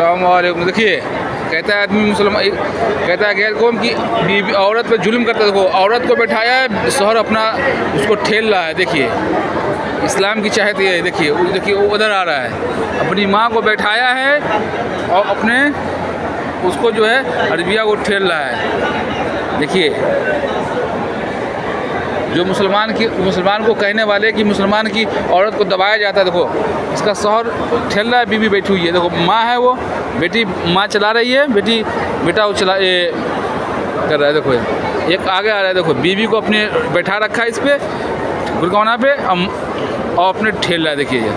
अस्सलाम वालेकुम। देखिए कहता है आदमी मुसलमान, कहता है गैर कौम की बीवी औरत पे जुल्म करता है। देखो औरत को बैठाया है, शोहर अपना उसको ठेल रहा है। देखिए इस्लाम की चाहत ये है। देखिए वो उधर आ रहा है, अपनी माँ को बैठाया है और अपने उसको जो है अरबिया को ठेल रहा है। देखिए जो मुसलमान को कहने वाले कि मुसलमान की औरत को दबाया जाता है, देखो इसका शौहर ठेल रहा है, बीवी बैठी हुई है। देखो माँ है, वो बेटी माँ चला रही है, बेटा वो कर रहा है। देखो एक आगे आ रहा है, देखो बीवी को अपने बैठा रखा है इस पर गुरगौना पे और अपने ठेल रहा है। देखिए ये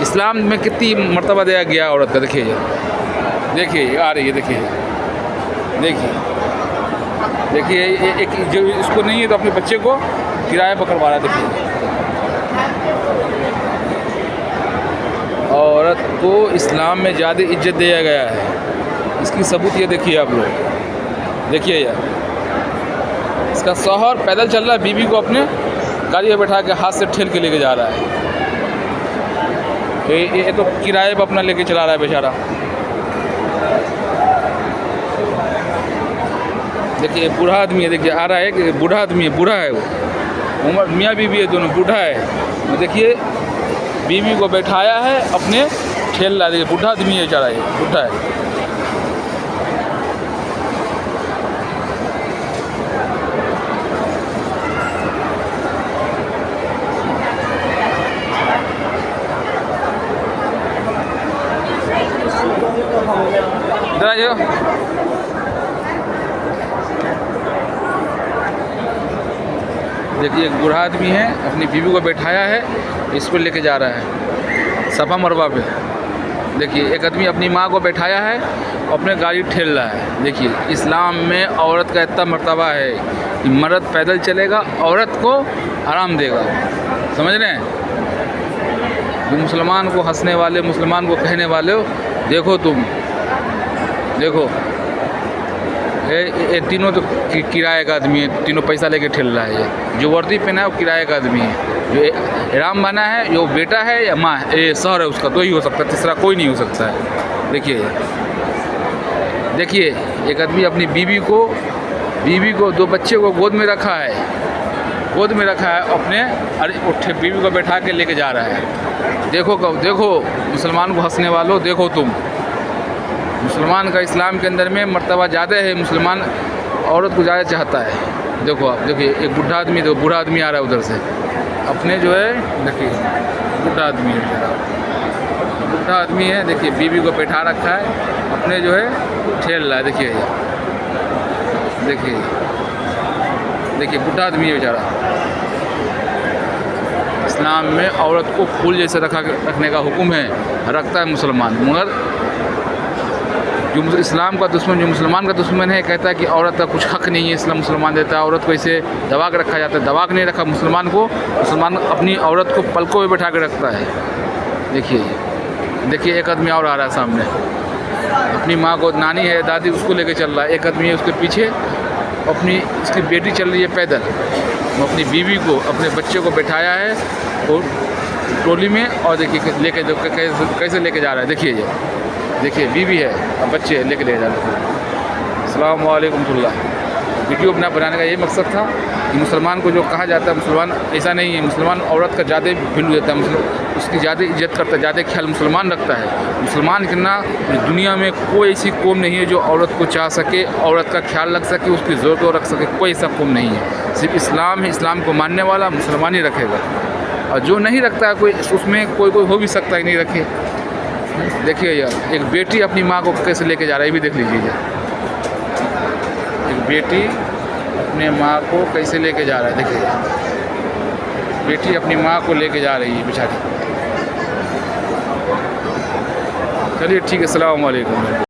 इस्लाम में कितनी मर्तबा दिया गया औरत का। देखिए ये आ रही है। देखिए एक जो इसको नहीं है तो अपने बच्चे को किराए पर करवा रहा है। देखिए औरत को इस्लाम में ज़्यादा इज्जत दिया गया है। इसकी सबूत ये देखिए आप लोग। देखिए यार इसका शौहर पैदल चल रहा है, बीवी को अपने गाड़ी में बैठा के हाथ से ठेल के लेके जा रहा है। ये तो किराए पर अपना लेके चला रहा है बेचारा। देखिए बूढ़ा आदमी है। देखिए आ रहा है कि बूढ़ा आदमी है, बूढ़ा है वो, उम्र मियाँ बीवी है दोनों, बूढ़ा है। देखिए बीवी को बैठाया है, अपने ठेल रहा है। देखिए बूढ़ा आदमी है बेचारा, ये बूढ़ा है। इधर आ जाओ। देखिए एक बूढ़ा आदमी है, अपनी बीवी को बैठाया है, इस पर लेके जा रहा है सफ़ा मरवा पे। देखिए एक आदमी अपनी माँ को बैठाया है, अपने गाड़ी ठेल रहा है। देखिए इस्लाम में औरत का इतना मर्तबा है कि मर्द पैदल चलेगा, औरत को आराम देगा। समझ रहे हैं? जो मुसलमान को हंसने वाले, मुसलमान को कहने वाले हो, देखो तुम देखो ये तीनों तो किराए का आदमी है, तीनों पैसा लेके ठेल रहा है। ये जो वर्दी पहना है वो किराए का आदमी है, जो इहराम बना है जो बेटा है या माँ है, ये शौहर है उसका, तो ही हो सकता है, तीसरा कोई नहीं हो सकता है। देखिए एक आदमी अपनी बीवी को दो बच्चे को गोद में रखा है, अपने बीवी को बैठा के लेके जा रहा है। देखो मुसलमान को हंसने वालों, देखो तुम, मुसलमान का इस्लाम के अंदर में मर्तबा ज़्यादा है, मुसलमान औरत को ज़्यादा चाहता है। देखो आप देखिए एक बूढ़ा आदमी आ रहा है उधर से, अपने जो है देखिए बूढ़ा आदमी है। देखिए बीवी को बैठा रखा है, अपने जो है ठेल रहा है। देखिए बूढ़ा आदमी है बेचारा। इस्लाम में औरत को फूल जैसे रखने का हुक्म है, रखता है मुसलमान। मगर जो इस्लाम का दुश्मन, जो मुसलमान का दुश्मन है, कहता है कि औरत का कुछ हक़ नहीं है, इस्लाम मुसलमान देता है, औरत को इसे दबा के रखा जाता है। दबा के नहीं रखा मुसलमान अपनी औरत को पलकों में बैठा के रखता है। देखिए एक आदमी और आ रहा है सामने, अपनी माँ को, नानी है दादी, उसको लेके चल रहा है। एक आदमी है उसके पीछे, उसकी बेटी चल रही है पैदल, वो अपनी बीवी को, अपने बच्चे को बैठाया है और ट्रॉली में, और देखिए कैसे लेके जा रहा है। देखिए बीवी है और बच्चे लेके ले जा रहे हैं। अस्सलाम वालेकुम। वीडियो अपना बनाने का यही मकसद था कि मुसलमान को जो कहा जाता है, मुसलमान ऐसा नहीं है। मुसलमान औरत का ज़्यादा वैल्यू देता है, उसकी ज़्यादा इज्जत करता है, ज़्यादा ख्याल मुसलमान रखता है। मुसलमान के ना दुनिया में कोई ऐसी कौम नहीं है जो औरत को चाह सके, औरत का ख्याल रख सके, उसकी ज़रूरत को रख सके। कोई ऐसा कौम नहीं है, सिर्फ इस्लाम है। इस्लाम को मानने वाला मुसलमान ही रखेगा, और जो नहीं रखता है कोई, उसमें कोई हो भी सकता है नहीं रखे। देखिए यार एक बेटी अपनी माँ को कैसे लेके जा रहा है, ये भी देख लीजिए। एक बेटी अपने माँ को कैसे लेके जा रहा है। देखिए बेटी अपनी माँ को लेके जा रही है बेचारी। चलिए ठीक है, अस्सलाम वालेकुम।